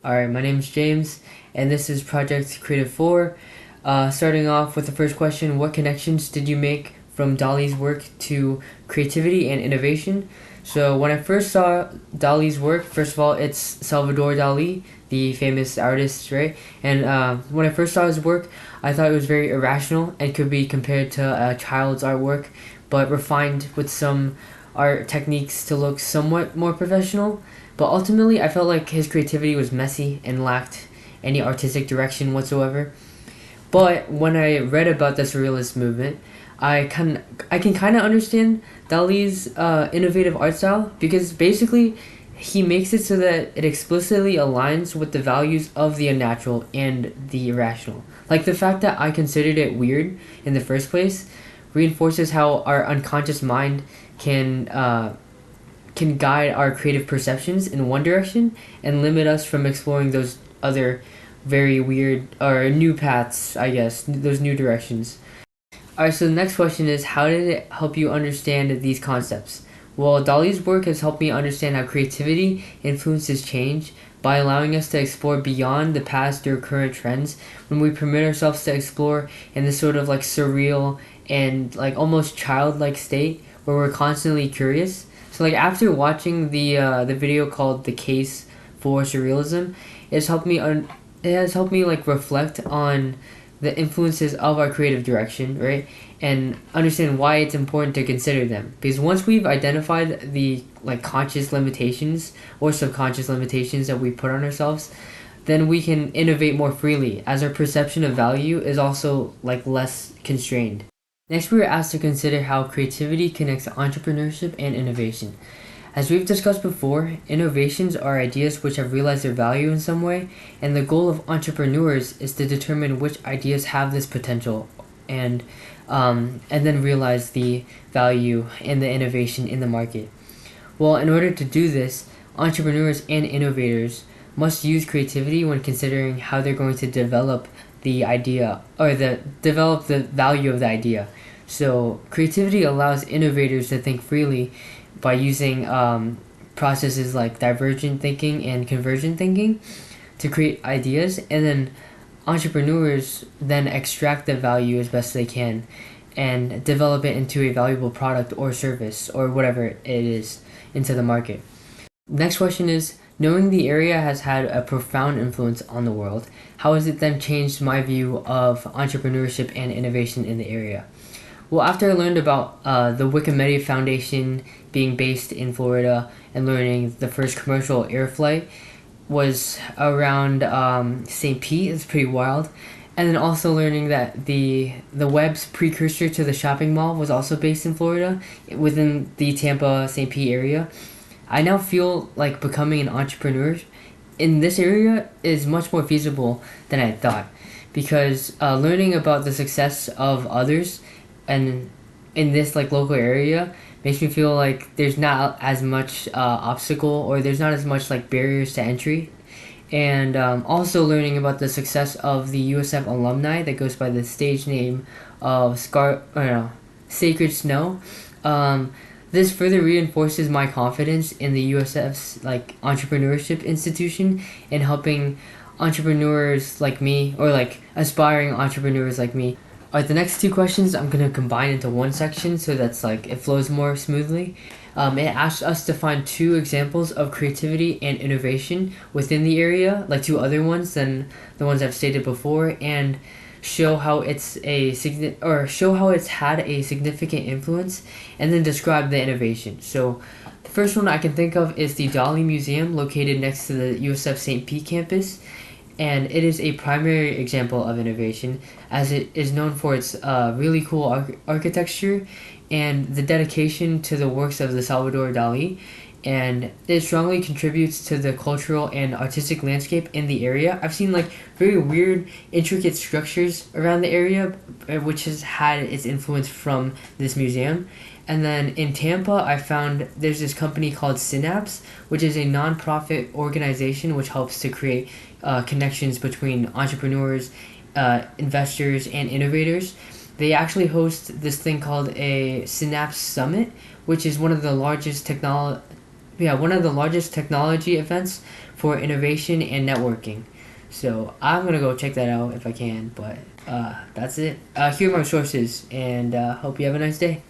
Alright, my name is James, and this is Project Creative 4. Starting off with the first question, what connections did you make from Dali's work to creativity and innovation? So, when I first saw Dali's work, first of all, it's Salvador Dali, the famous artist, right? And when I first saw his work, I thought it was very irrational and could be compared to a child's artwork, but refined with some art techniques to look somewhat more professional. But ultimately, I felt like his creativity was messy and lacked any artistic direction whatsoever. But when I read about the surrealist movement, I can kind of understand Dali's innovative art style because basically he makes it so that it explicitly aligns with the values of the unnatural and the irrational. Like the fact that I considered it weird in the first place reinforces how our unconscious mind can can guide our creative perceptions in one direction and limit us from exploring those other very weird or new paths, I guess, those new directions. Alright, so the next question is, how did it help you understand these concepts? Well, Dali's work has helped me understand how creativity influences change by allowing us to explore beyond the past or current trends. When we permit ourselves to explore in this sort of like surreal and like almost childlike state where we're constantly curious. So like after watching the video called "The Case for Surrealism," it's helped me it has helped me like reflect on the influences of our creative direction, right? And understand why it's important to consider them. Because once we've identified the like conscious limitations or subconscious limitations that we put on ourselves, then we can innovate more freely as our perception of value is also like less constrained. Next, we were asked to consider how creativity connects entrepreneurship and innovation. As we've discussed before, innovations are ideas which have realized their value in some way, and the goal of entrepreneurs is to determine which ideas have this potential and then realize the value and the innovation in the market. Well, in order to do this, entrepreneurs and innovators must use creativity when considering how they're going to develop the idea or develop the value of the idea. So creativity allows innovators to think freely by using processes like divergent thinking and convergent thinking to create ideas, and then entrepreneurs then extract the value as best they can and develop it into a valuable product or service or whatever it is into the market. Next question is, knowing the area has had a profound influence on the world, how has it then changed my view of entrepreneurship and innovation in the area? Well, after I learned about the Wikimedia Foundation being based in Florida and learning the first commercial air flight was around St. Pete, it's pretty wild. And then also learning that the web's precursor to the shopping mall was also based in Florida within the Tampa St. Pete area. I now feel like becoming an entrepreneur in this area is much more feasible than I thought because learning about the success of others and in this like local area makes me feel like there's not as much obstacle or there's not as much like barriers to entry, and also learning about the success of the USF alumni that goes by the stage name of Sacred Snow. This further reinforces my confidence in the USF's like entrepreneurship institution in helping entrepreneurs like me or like aspiring entrepreneurs like me. Alright, the next two questions I'm gonna combine into one section so that's like it flows more smoothly. It asks us to find two examples of creativity and innovation within the area, like two other ones than the ones I've stated before, and show how show how it's had a significant influence, and then describe the innovation. So, the first one I can think of is the Dali Museum located next to the USF St. Pete campus, and it is a primary example of innovation as it is known for its really cool architecture and the dedication to the works of the Salvador Dali, and it strongly contributes to the cultural and artistic landscape in the area. I've seen like very weird, intricate structures around the area, which has had its influence from this museum. And then in Tampa, I found there's this company called Synapse, which is a nonprofit organization which helps to create connections between entrepreneurs, investors, and innovators. They actually host this thing called a Synapse Summit, which is one of the largest technology events for innovation and networking. So I'm gonna go check that out if I can. But that's it. Here are my sources, and hope you have a nice day.